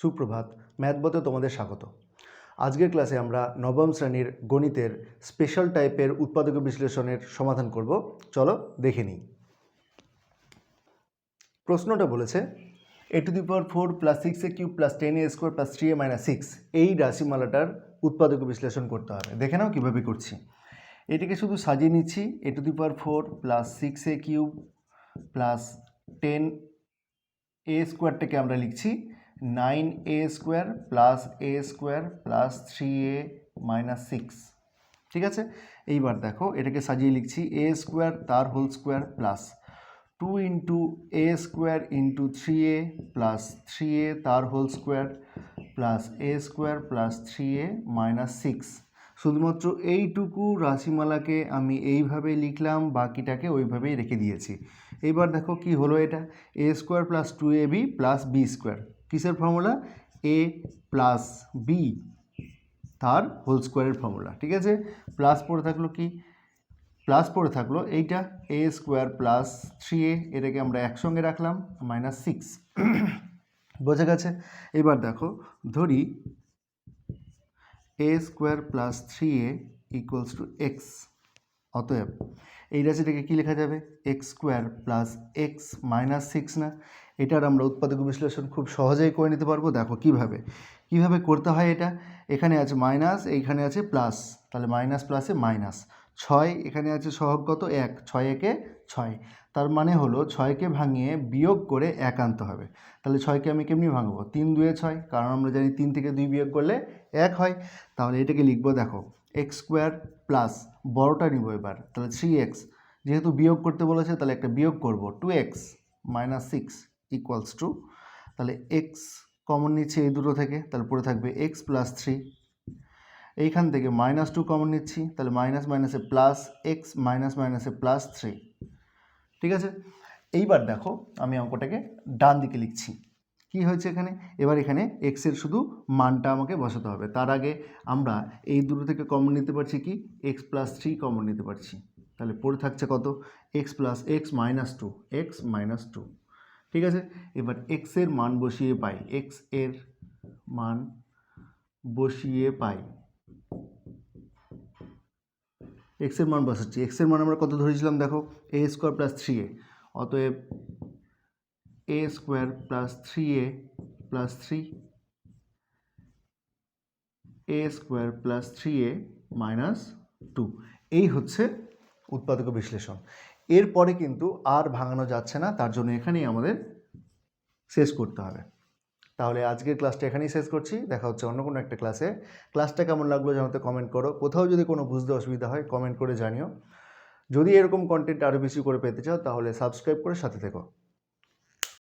সুপ্রভাত, ম্যাথবতে তোমাদের স্বাগত। আজকের ক্লাসে আমরা নবম শ্রেণীর গণিতের স্পেশাল টাইপের উৎপাদক বিশ্লেষণের সমাধান করব। চলো দেখে নিই। প্রশ্নটা বলেছে a⁴ + 6a³ + 10a² + 3a - 6 এই রাশিমালাটার উৎপাদক বিশ্লেষণ করতে হবে। দেখে নাও কীভাবে করছি। এটাকে শুধু সাজিয়ে নিচ্ছি। a⁴ + 6a³ + 10a² আমরা লিখছি 9a² + a² + 3a - 6। ঠিক আছে, এইবার দেখো এটাকে সাজিয়ে লিখছি a² তার whole square plus 2 × a² × 3a + 3a তার whole square plus a² + 3a - 6। শুধুমাত্র এইটুকু রাশিমালাকে আমি এইভাবে লিখলাম, বাকিটাকে ওইভাবেই রেখে দিয়েছি। এইবার দেখো কি হলো, এটা a² + 2ab + b²। কিসের ফর্মুলা? a + b তার হোল স্কোয়ারের ফর্মুলা। ঠিক আছে, প্লাস পড়ে থাকলো কি? প্লাস পড়ে থাকলো এইটা a² + 3a, এটাকে আমরা একসঙ্গে রাখলাম -6। বোঝা গেছে? এবার দেখো ধরি a² + 3a = x। অতএব এই রাশিটাকে কী লেখা যাবে? x² + x - 6 না? এটার আমরা উৎপাদক বিশ্লেষণ খুব সহজেই করে নিতে পারবো। দেখো কিভাবে করতে হয় এটা। এখানে আছে মাইনাস, এইখানে আছে প্লাস, তাহলে মাইনাস প্লাসে মাইনাস। 6 এখানে আছে সহগ কত? 1, 6 একে 6। তার মানে হলো 6কে ভাঙিয়ে বিয়োগ করে 1 আনতে হবে। তাহলে 6কে আমি কেমনি ভাঙবো? 3 × 2 = 6, কারণ আমরা জানি 3 থেকে 2 বিয়োগ করলে 1 হয়। তাহলে এটাকে লিখবো, দেখো x² প্লাস বড়টা নিব এবার, তাহলে 3x। যেহেতু বিয়োগ করতে বলেছে তাহলে একটা বিয়োগ করব, 2x - 6 = তাহলে x কমন নিচ্ছি এই দুটো থেকে, তাহলে পড়ে থাকবে x + 3। এইখান থেকে -2 কমন নিচ্ছি, তাহলে মাইনাস মাইনাসে প্লাস, x মাইনাস মাইনাসে +3। ঠিক আছে, এইবার দেখো আমি অঙ্কটাকে ডান দিকে লিখছি। কি হয়েছে এখানে? এবার এখানে x এর শুধু মানটা আমাকে বসাতে হবে। তার আগে আমরা এই দুটো থেকে কমন নিতে পারছি কি? x + 3 কমন নিতে পারছি। তাহলে পড়ে থাকছে কত? x + x - 2, x - 2। ঠিক আছে, এবার x এর মান বসিয়ে পাই, x এর মান বসিয়ে পাই, x এর মান বসাচ্ছি। x এর মান আমরা কত ধরেছিলাম? দেখো a² + 3a, অতএব a² + 3a + 3, a² + 3a - 2। এই হচ্ছে উৎপাদক বিশ্লেষণ। এরপরে কিন্তু আর ভাঙানো যাচ্ছে না, তার জন্য এখানেই আমাদের শেষ করতে হবে। তাহলে আজকের ক্লাসটা এখানেই শেষ করছি। দেখা হচ্ছে অন্য কোনো একটা ক্লাসে। ক্লাসটা কেমন লাগলো জানাতে কমেন্ট করো। কোথাও যদি কোনো বুঝতে অসুবিধা হয় কমেন্ট করে জানিও। যদি এরকম কন্টেন্ট আরও বেশি করে পেতে চাও তাহলে সাবস্ক্রাইব করে সাথে থেকো।